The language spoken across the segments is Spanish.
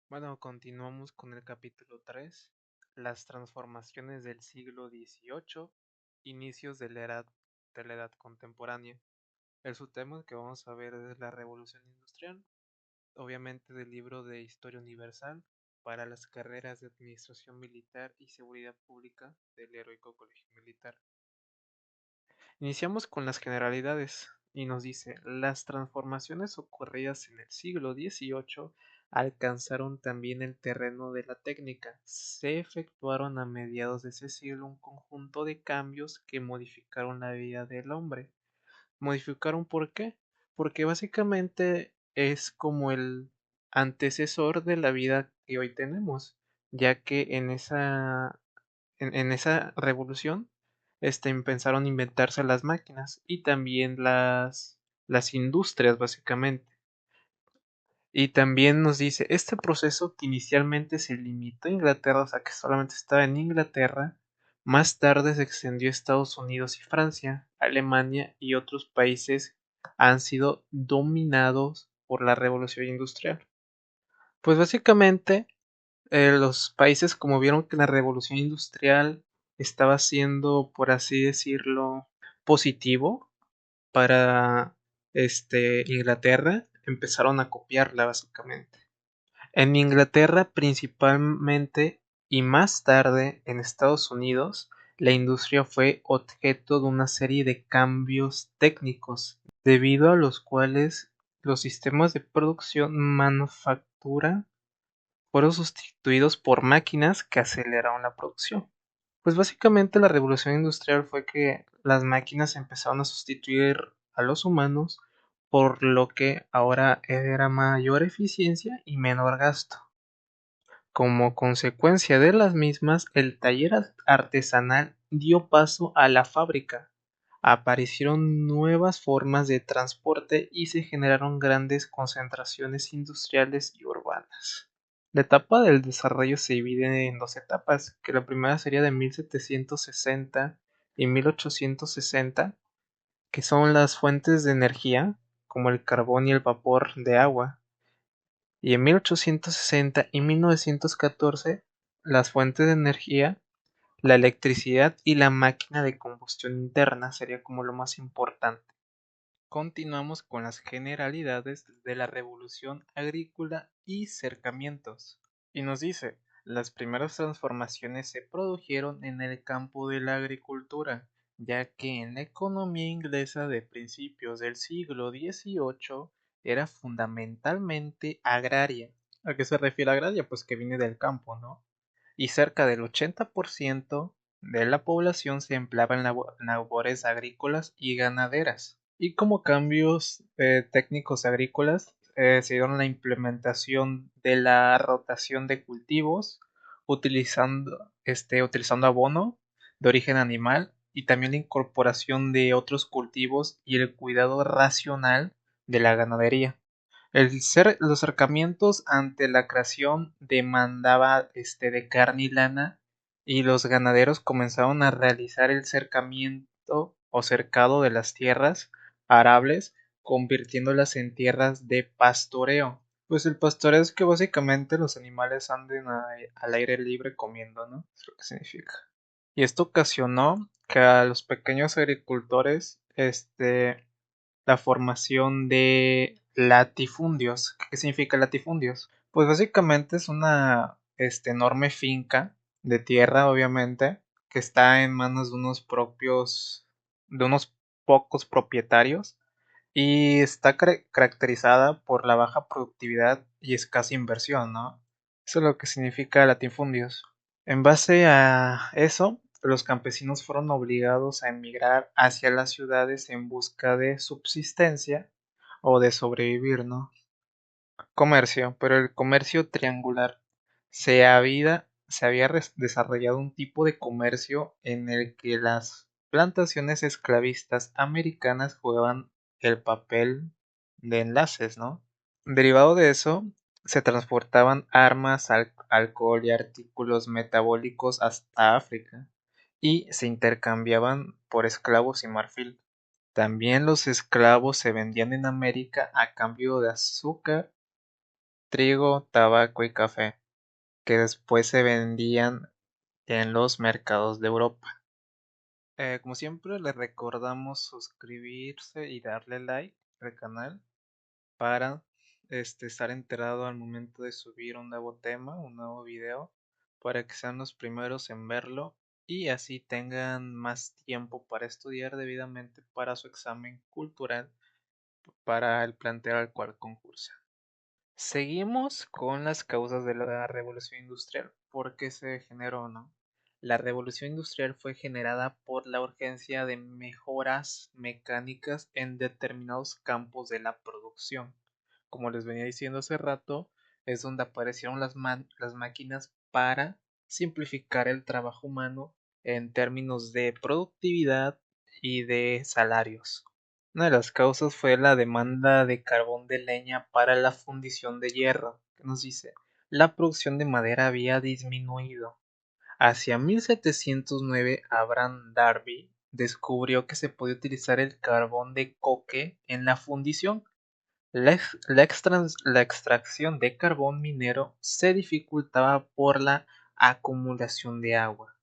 Bueno, continuamos con el capítulo 3, las transformaciones del siglo XVIII, inicios de la edad contemporánea. El subtema que vamos a ver es la Revolución Industrial, obviamente del libro de Historia Universal para las carreras de Administración Militar y Seguridad Pública del Heroico Colegio Militar. Iniciamos con las generalidades y nos dice, las transformaciones ocurridas en el siglo XVIII alcanzaron también el terreno de la técnica. Se efectuaron a mediados de ese siglo un conjunto de cambios que modificaron la vida del hombre. ¿Modificaron por qué? Porque básicamente es como el antecesor de la vida que hoy tenemos, ya que en esa revolución pensaron inventarse las máquinas y también las industrias, básicamente. Y también nos dice, este proceso que inicialmente se limitó a Inglaterra, o sea que solamente estaba en Inglaterra, más tarde se extendió a Estados Unidos y Francia, Alemania y otros países han sido dominados por la revolución industrial. Pues básicamente los países como vieron que la revolución industrial estaba siendo, por así decirlo, positivo para Inglaterra, empezaron a copiarla básicamente. En Inglaterra principalmente y más tarde en Estados Unidos, la industria fue objeto de una serie de cambios técnicos, debido a los cuales los sistemas de producción manufactura fueron sustituidos por máquinas que aceleraron la producción. Pues básicamente la revolución industrial fue que las máquinas empezaron a sustituir a los humanos, por lo que ahora era mayor eficiencia y menor gasto. Como consecuencia de las mismas, el taller artesanal dio paso a la fábrica. Aparecieron nuevas formas de transporte y se generaron grandes concentraciones industriales y urbanas. La etapa del desarrollo se divide en dos etapas, que la primera sería de 1760 y 1860, que son las fuentes de energía, como el carbón y el vapor de agua, y en 1860 y 1914 las fuentes de energía, la electricidad y la máquina de combustión interna sería como lo más importante. Continuamos con las generalidades de la revolución agrícola y cercamientos. Y nos dice, las primeras transformaciones se produjeron en el campo de la agricultura, ya que en la economía inglesa de principios del siglo XVIII era fundamentalmente agraria. ¿A qué se refiere agraria? Pues que viene del campo, ¿no? Y cerca del 80% de la población se empleaba en labores agrícolas y ganaderas. Y como cambios técnicos agrícolas, se dieron la implementación de la rotación de cultivos, utilizando abono de origen animal y también la incorporación de otros cultivos y el cuidado racional de la ganadería. Los acercamientos ante la creación demandaba de carne y lana, y los ganaderos comenzaron a realizar el cercamiento o cercado de las tierras arables, convirtiéndolas en tierras de pastoreo. Pues el pastoreo es que básicamente los animales anden al aire libre comiendo, ¿no? Es lo que significa. Y esto ocasionó que a los pequeños agricultores, la formación de latifundios. ¿Qué significa latifundios? Pues básicamente es una enorme finca de tierra, obviamente, que está en manos de unos pocos propietarios, y está caracterizada por la baja productividad y escasa inversión, ¿no? Eso es lo que significa latifundios. En base a eso, los campesinos fueron obligados a emigrar hacia las ciudades en busca de subsistencia o de sobrevivir, ¿no? Comercio, pero el comercio triangular. Se había desarrollado un tipo de comercio en el que las plantaciones esclavistas americanas jugaban el papel de enlaces, ¿no? Derivado de eso, se transportaban armas, alcohol y artículos metabólicos hasta África y se intercambiaban por esclavos y marfil. También los esclavos se vendían en América a cambio de azúcar trigo, tabaco y café, que después se vendían en los mercados de Europa. Como siempre, les recordamos suscribirse y darle like al canal para estar enterado al momento de subir un nuevo tema, un nuevo video, para que sean los primeros en verlo y así tengan más tiempo para estudiar debidamente para su examen cultural para el plantel al cual concursa. Seguimos con las causas de la revolución industrial. ¿Por qué se generó o no? La revolución industrial fue generada por la urgencia de mejoras mecánicas en determinados campos de la producción. Como les venía diciendo hace rato, es donde aparecieron las máquinas para simplificar el trabajo humano en términos de productividad y de salarios. Una de las causas fue la demanda de carbón de leña para la fundición de hierro, que nos dice, la producción de madera había disminuido. Hacia 1709, Abraham Darby descubrió que se podía utilizar el carbón de coque en la fundición. La extracción de carbón minero se dificultaba por la acumulación de agua,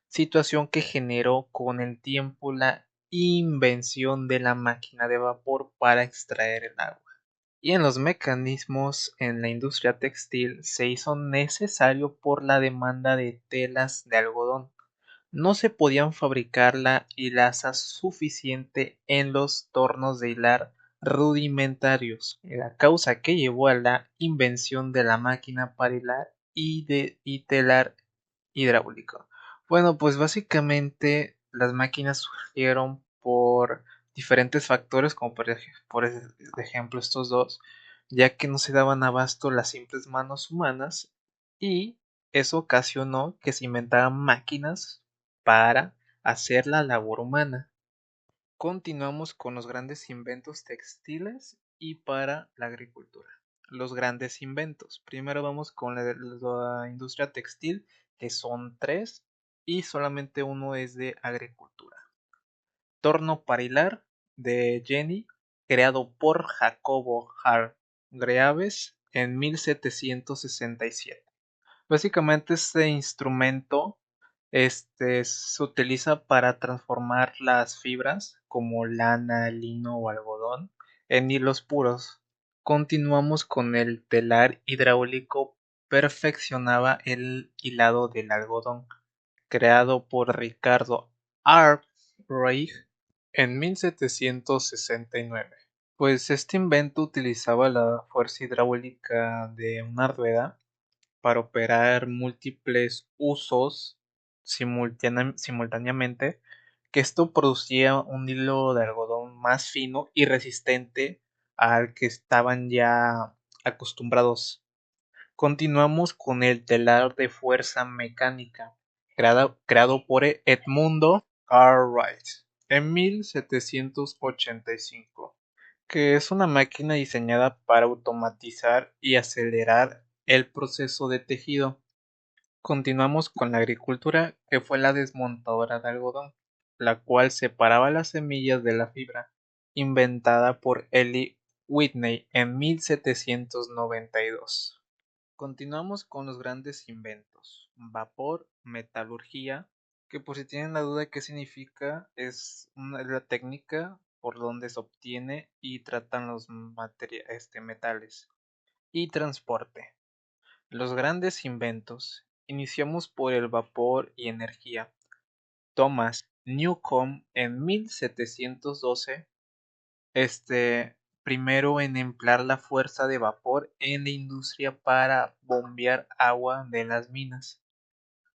situación que generó con el tiempo la invención de la máquina de vapor para extraer el agua. Y en los mecanismos en la industria textil se hizo necesario por la demanda de telas de algodón. No se podían fabricar la hilaza suficiente en los tornos de hilar rudimentarios, la causa que llevó a la invención de la máquina para hilar y telar hidráulico. Bueno, pues básicamente las máquinas surgieron por diferentes factores, como por ejemplo estos dos, ya que no se daban abasto las simples manos humanas y eso ocasionó que se inventaran máquinas para hacer la labor humana. Continuamos con los grandes inventos textiles y para la agricultura. Los grandes inventos. Primero vamos con la industria textil, que son tres, y solamente uno es de agricultura. Torno para hilar de Jenny, creado por Jacobo Hargreaves en 1767. Básicamente este instrumento se utiliza para transformar las fibras como lana, lino o algodón en hilos puros. Continuamos con el telar hidráulico. Perfeccionaba el hilado del algodón, creado por Ricardo Arkwright en 1769. Pues este invento utilizaba la fuerza hidráulica de una rueda para operar múltiples usos simultáneamente, que esto producía un hilo de algodón más fino y resistente al que estaban ya acostumbrados. Continuamos con el telar de fuerza mecánica, creado por Edmundo Cartwright en 1785, que es una máquina diseñada para automatizar y acelerar el proceso de tejido. Continuamos con la agricultura, que fue la desmontadora de algodón, la cual separaba las semillas de la fibra, inventada por Eli Whitney en 1792. Continuamos con los grandes inventos. Vapor, metalurgia, que por si tienen la duda de qué significa, es la técnica por donde se obtiene y tratan los metales. Y transporte. Los grandes inventos. Iniciamos por el vapor y energía. Thomas Newcomb en 1712, primero en emplear la fuerza de vapor en la industria para bombear agua de las minas.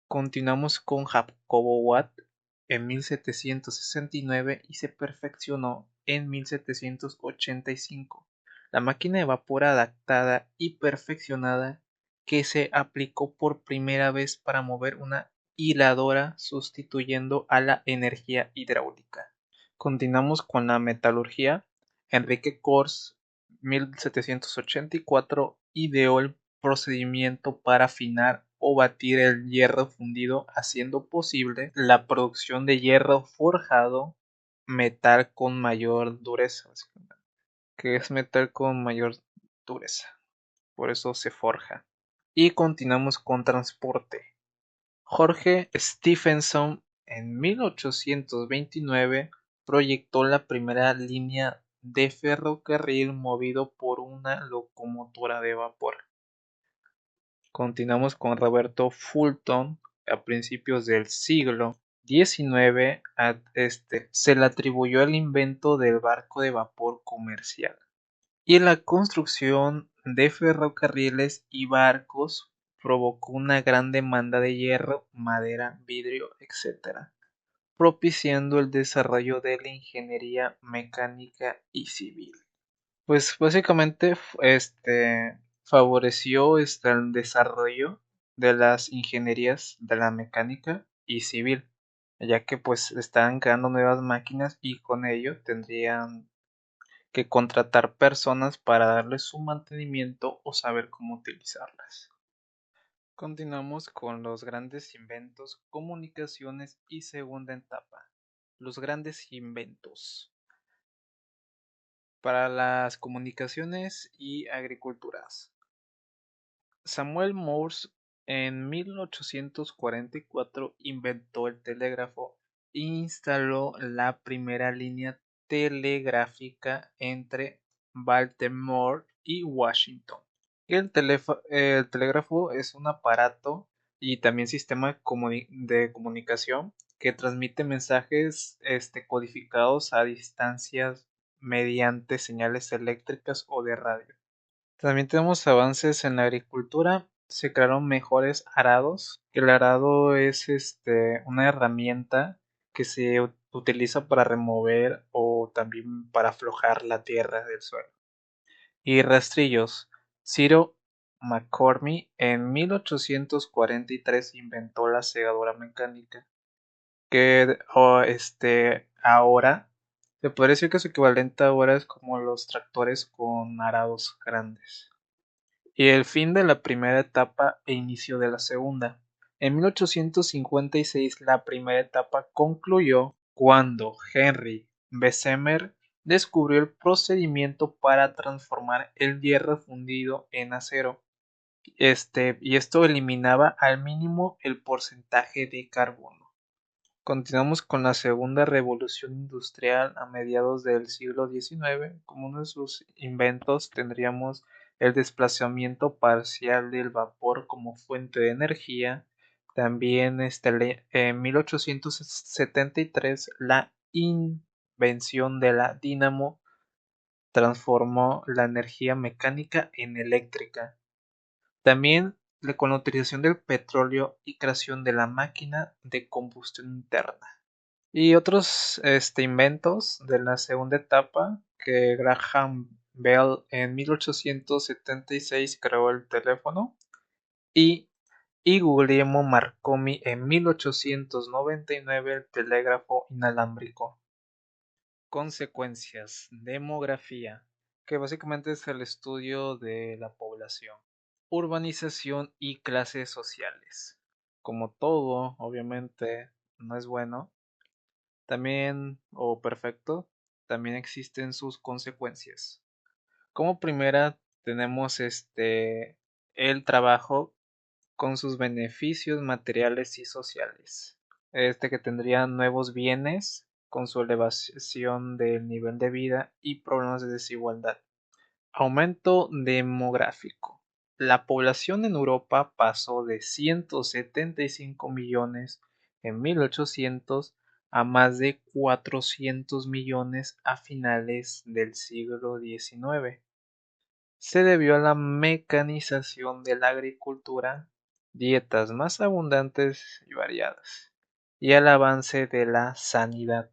Continuamos con Jacobo Watt en 1769 y se perfeccionó en 1785. La máquina de vapor adaptada y perfeccionada que se aplicó por primera vez para mover una hiladora sustituyendo a la energía hidráulica. Continuamos con la metalurgia. Enrique Kors 1784 ideó el procedimiento para afinar o batir el hierro fundido, haciendo posible la producción de hierro forjado, metal con mayor dureza. ¿Qué es metal con mayor dureza? por eso se forja. Y continuamos con transporte. Jorge Stephenson en 1829 proyectó la primera línea de ferrocarril movido por una locomotora de vapor. Continuamos con Roberto Fulton a principios del siglo XIX. Se le atribuyó el invento del barco de vapor comercial y la construcción de ferrocarriles y barcos provocó una gran demanda de hierro, madera, vidrio, etc., propiciando el desarrollo de la ingeniería mecánica y civil. Pues básicamente favoreció el desarrollo de las ingenierías de la mecánica y civil, ya que pues estaban creando nuevas máquinas y con ello tendrían que contratar personas para darles su mantenimiento o saber cómo utilizarlas. Continuamos con los grandes inventos, comunicaciones y segunda etapa. Los grandes inventos para las comunicaciones y agriculturas. Samuel Morse en 1844 inventó el telégrafo e instaló la primera línea telegráfica entre Baltimore y Washington. El telégrafo es un aparato y también sistema de comunicación que transmite mensajes codificados a distancias mediante señales eléctricas o de radio. También tenemos avances en la agricultura. Se crearon mejores arados. El arado es una herramienta que se utiliza para remover o también para aflojar la tierra del suelo. Y rastrillos. Ciro McCormick en 1843 inventó la segadora mecánica, que ahora se puede decir que su equivalente ahora es como los tractores con arados grandes. Y el fin de la primera etapa e inicio de la segunda. En 1856 la primera etapa concluyó cuando Henry Bessemer descubrió el procedimiento para transformar el hierro fundido en acero. Y esto eliminaba al mínimo el porcentaje de carbono. Continuamos con la segunda revolución industrial a mediados del siglo XIX. Como uno de sus inventos tendríamos el desplazamiento parcial del vapor como fuente de energía. También en 1873 la invención de la dínamo transformó la energía mecánica en eléctrica. También con la utilización del petróleo y creación de la máquina de combustión interna. Y otros inventos de la segunda etapa, que Graham Bell en 1876 creó el teléfono y Guglielmo Marconi en 1899 el telégrafo inalámbrico. Consecuencias. Demografía, que básicamente es el estudio de la población. Urbanización y clases sociales. Como todo, obviamente, no es bueno. También, o perfecto, también existen sus consecuencias. Como primera tenemos el trabajo con sus beneficios materiales y sociales. Que tendría nuevos bienes con su elevación del nivel de vida y problemas de desigualdad. Aumento demográfico. La población en Europa pasó de 175 millones en 1800 a más de 400 millones a finales del siglo XIX. Se debió a la mecanización de la agricultura, dietas más abundantes y variadas, y al avance de la sanidad,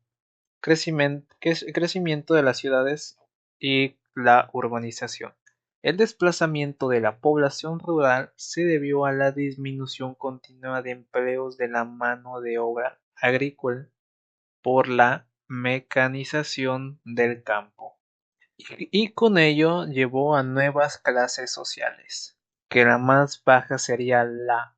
crecimiento de las ciudades y la urbanización. El desplazamiento de la población rural se debió a la disminución continua de empleos de la mano de obra agrícola por la mecanización del campo. Y con ello llevó a nuevas clases sociales, que la más baja sería la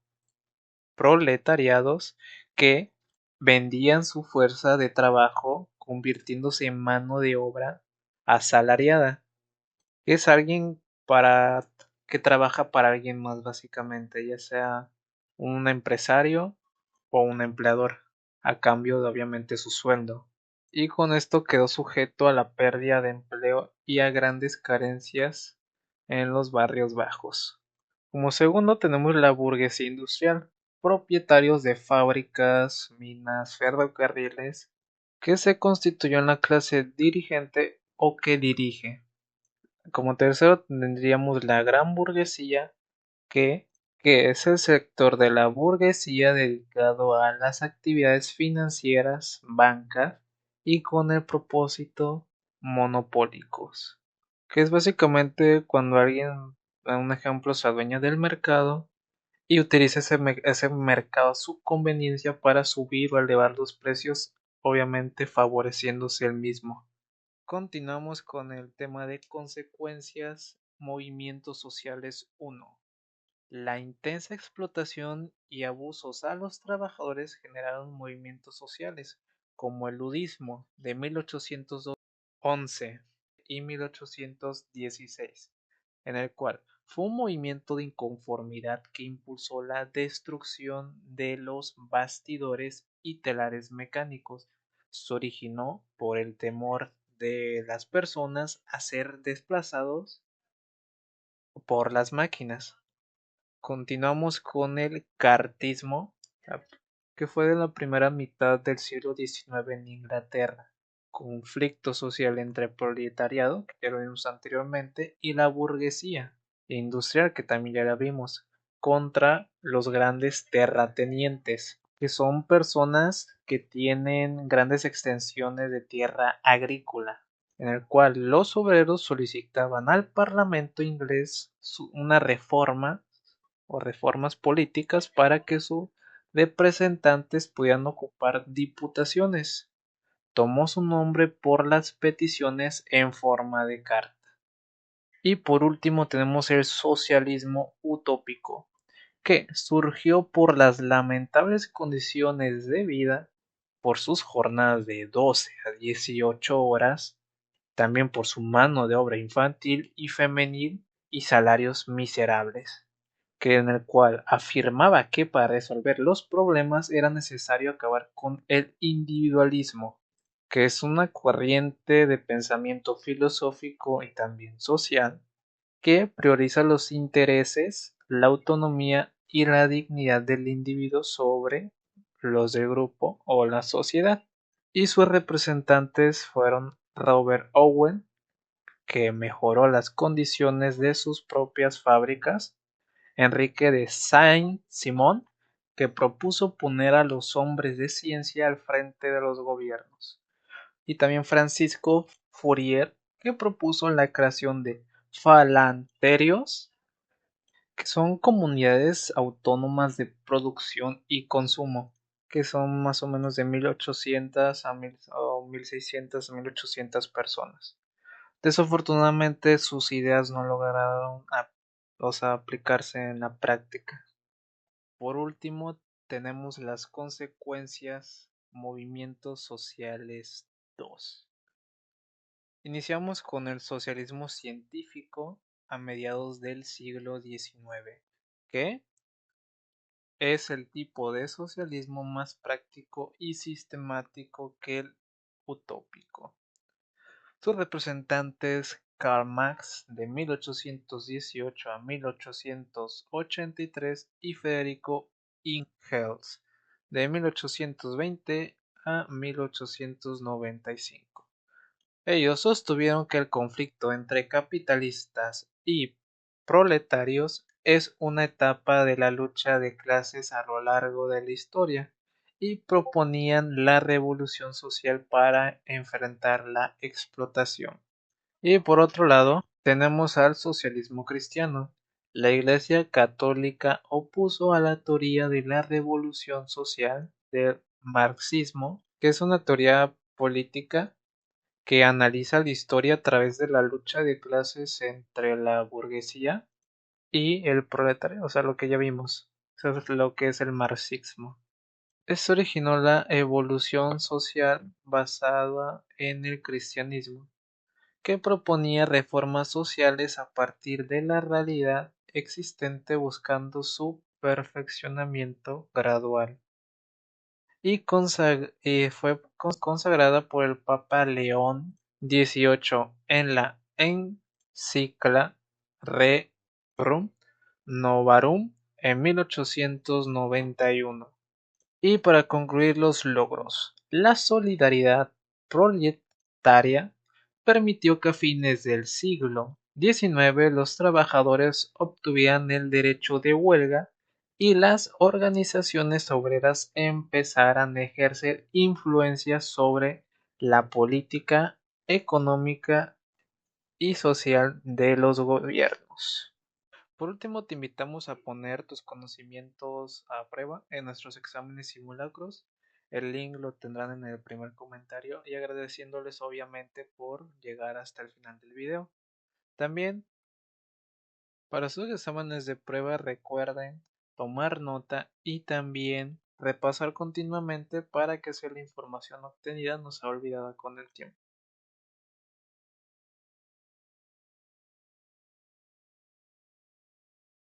proletariados, que vendían su fuerza de trabajo convirtiéndose en mano de obra asalariada. Es alguien para que trabaja para alguien más básicamente, ya sea un empresario o un empleador, a cambio de obviamente su sueldo. Y con esto quedó sujeto a la pérdida de empleo y a grandes carencias en los barrios bajos. Como segundo tenemos la burguesía industrial, propietarios de fábricas, minas, ferrocarriles, que se constituyó en la clase dirigente o que dirige. Como tercero tendríamos la gran burguesía, que, que es el sector de la burguesía dedicado a las actividades financieras, bancas y con el propósito monopólicos, que es básicamente cuando alguien, a un ejemplo, se adueña del mercado y utiliza ese mercado a su conveniencia para subir o elevar los precios, obviamente favoreciéndose el mismo. Continuamos con el tema de consecuencias, movimientos sociales 1. La intensa explotación y abusos a los trabajadores generaron movimientos sociales, como el ludismo de 1811 y 1816, en el cual fue un movimiento de inconformidad que impulsó la destrucción de los bastidores y telares mecánicos. Se originó por el temor de las personas a ser desplazados por las máquinas. Continuamos con el cartismo, que fue de la primera mitad del siglo XIX en Inglaterra. Conflicto social entre el proletariado, que ya lo vimos anteriormente, y la burguesía industrial, que también ya la vimos, contra los grandes terratenientes, que son personas que tienen grandes extensiones de tierra agrícola, en el cual los obreros solicitaban al Parlamento inglés una reforma o reformas políticas para que sus representantes pudieran ocupar diputaciones. Tomó su nombre por las peticiones en forma de carta. Y por último tenemos el socialismo utópico, que surgió por las lamentables condiciones de vida, por sus jornadas de 12 a 18 horas, también por su mano de obra infantil y femenil y salarios miserables, que en el cual afirmaba que para resolver los problemas era necesario acabar con el individualismo, que es una corriente de pensamiento filosófico y también social que prioriza los intereses, la autonomía y la dignidad del individuo sobre los del grupo o la sociedad. Y sus representantes fueron Robert Owen, que mejoró las condiciones de sus propias fábricas, Enrique de Saint-Simon, que propuso poner a los hombres de ciencia al frente de los gobiernos, y también Francisco Fourier, que propuso la creación de falanterios, que son comunidades autónomas de producción y consumo, que son más o menos de 1800 a 1600 a 1800 personas. Desafortunadamente sus ideas no lograron aplicarse en la práctica. Por último, tenemos las consecuencias, movimientos sociales 2. Iniciamos con el socialismo científico a mediados del siglo XIX, que es el tipo de socialismo más práctico y sistemático que el utópico. Sus representantes Karl Marx de 1818 a 1883 y Federico Engels de 1820 a 1895. Ellos sostuvieron que el conflicto entre capitalistas y proletarios es una etapa de la lucha de clases a lo largo de la historia y proponían la revolución social para enfrentar la explotación. Y por otro lado, tenemos al socialismo cristiano. La Iglesia Católica opuso a la teoría de la revolución social del marxismo, que es una teoría política que analiza la historia a través de la lucha de clases entre la burguesía y el proletario, o sea, lo que ya vimos, eso es lo que es el marxismo. Esto originó la evolución social basada en el cristianismo, que proponía reformas sociales a partir de la realidad existente buscando su perfeccionamiento gradual y fue consagrada por el Papa León XVIII en la Encicla Rerum Novarum en 1891. Y para concluir los logros, la solidaridad proletaria permitió que a fines del siglo XIX los trabajadores obtuvieran el derecho de huelga y las organizaciones obreras empezaran a ejercer influencia sobre la política económica y social de los gobiernos. Por último, te invitamos a poner tus conocimientos a prueba en nuestros exámenes simulacros. El link lo tendrán en el primer comentario y agradeciéndoles obviamente por llegar hasta el final del video. También, para sus exámenes de prueba recuerden tomar nota y también repasar continuamente para que sea la información obtenida no sea olvidada con el tiempo.